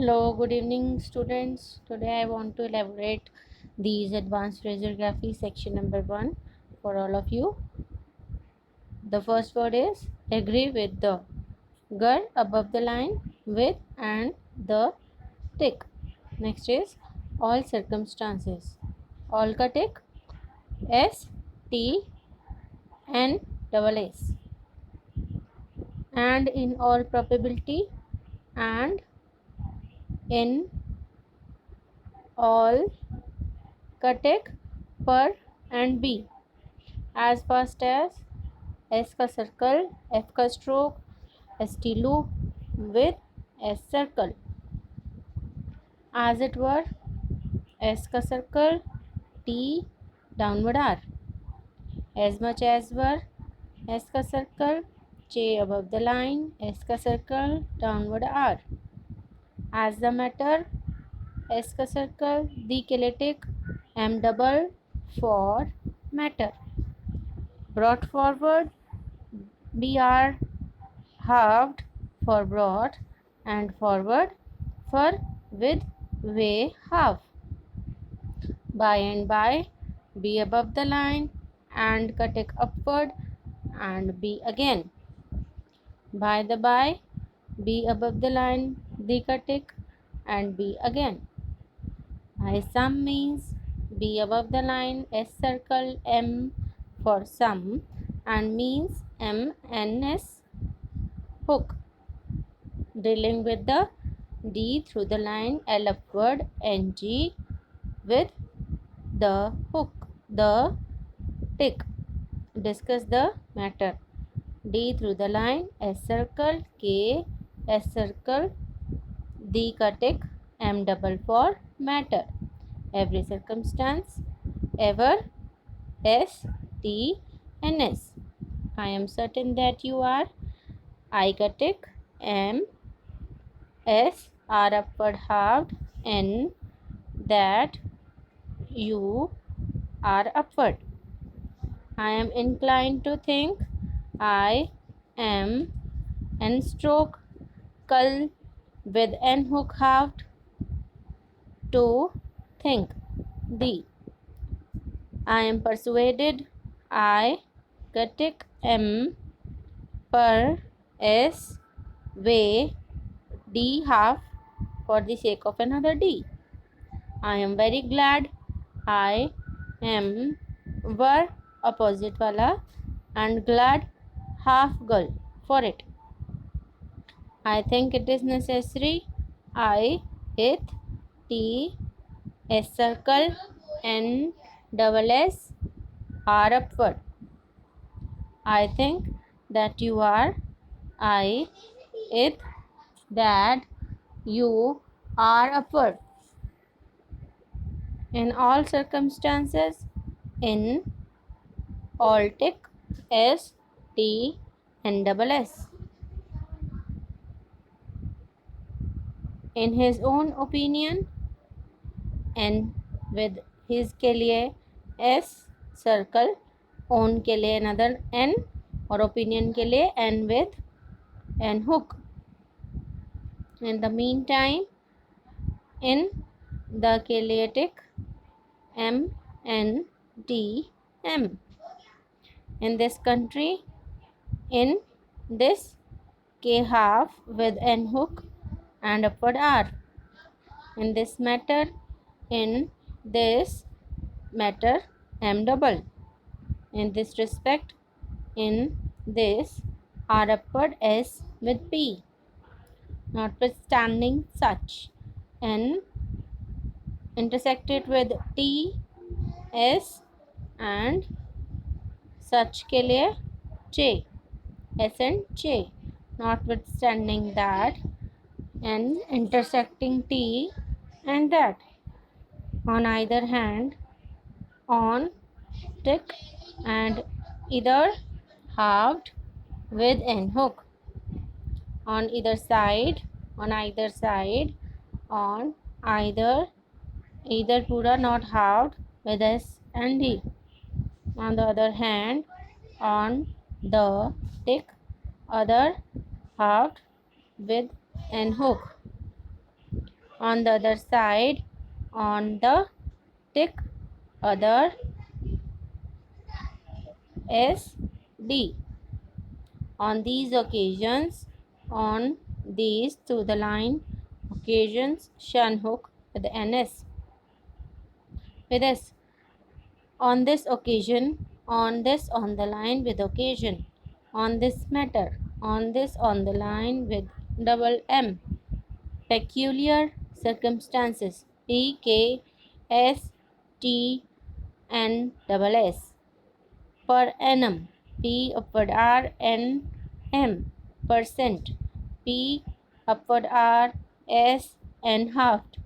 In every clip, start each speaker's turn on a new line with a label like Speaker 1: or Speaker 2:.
Speaker 1: Hello, good evening, students. Today I want to elaborate these advanced physiography section number 1 for all of you. The first word is agree with the girl above the line with and the tick. Next is all circumstances. All ka tick S T N double S. And in all probability and in all ka tick per and B. As fast as S का circle, F का stroke, ST loop with S circle. As it were, S का circle, T downward R. As much as were, S का circle, J above the line, S का circle, downward R. As the matter, S का circle, D के लिए टिक, M double for matter. Brought forward, BR halved for brought and forward for with way half. By and by, be above the line and cut it upward and be again. By the by, be above the line, the cut it and be again. By some means be above the line, S circle M for some and means M N S hook. Dealing with the D through the line L upward and G with the hook, the tick. Discuss the matter. D through the line S circle, K, S circle, D का tick, M double for matter. Every circumstance, ever, S, T, and S. I am certain that you are. I का tick, M, S are upward halved, N that you are upward. I am inclined to think I am N stroke cull with N hook halved to think D. I am persuaded I tick M per S way D half for the sake of another D. I am very glad I am were opposite wala and glad half girl for it. I think it is necessary I it T S circle N double S R upward. I think that you are I it that you are upward. In all circumstances, in all tick S T and double S. In his own opinion, N with his के लिए S circle, own के लिए another N और opinion के लिए N with N hook. In the meantime, in the के लिए tick M N T M. In this country, in this K half with N hook and upward R. In this matter, in this matter, M double. In this respect, in this R upward S with P. Notwithstanding such, N intersected with T, S and such के लिए J, S and J. Notwithstanding that, N intersecting T and that. On either hand, on tick and either halved with N hook. On either side, on either side, on either पूरा not halved with S and D. On the other hand, on the tick, other halved with N hook. On the other side, on the tick, other, S, D. On these occasions, on these through the line occasions, shan hook with NS, with S. On this occasion, on this on the line with occasion, on this matter, on this on the line with double M. Peculiar circumstances, PKSTN per annum, P upward R N M, percent, P upward R S N halved,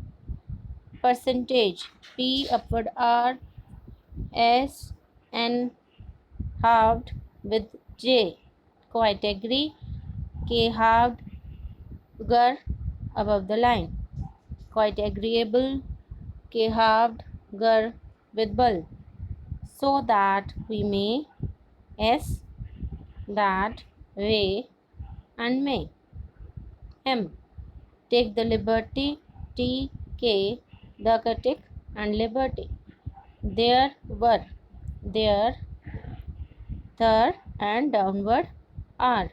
Speaker 1: percentage, P upward R S N halved with J, quite agree, K halved, gar above the line, quite agreeable, K halved, gar with bull, so that we may, S, that, way, and may, M, take the liberty, T, K, the take and liberty, there were, there, there, and downward are,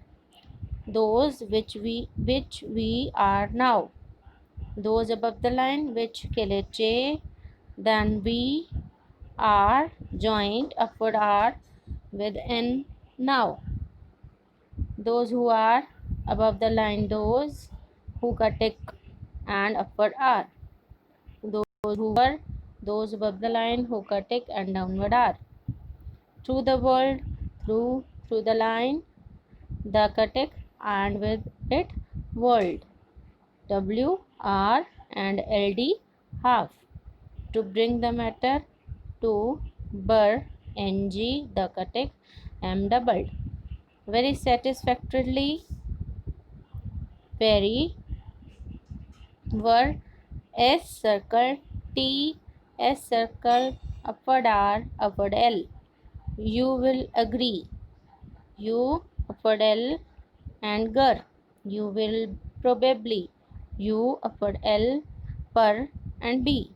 Speaker 1: those which we are now, those above the line which kill J, then we are joined upward R with N now, those who are above the line, those who tick and upward R, those who were, those above the line who tick and downward R, through the world, through the line, the tick and with it world, W, R and LD half, to bring the matter to bur, NG, the tick, M doubled, very satisfactorily, very, were, S circle, T, S circle, upward R, upward L, you will agree, U, upward L, and gar, you will probably, U, upward L, per, and B,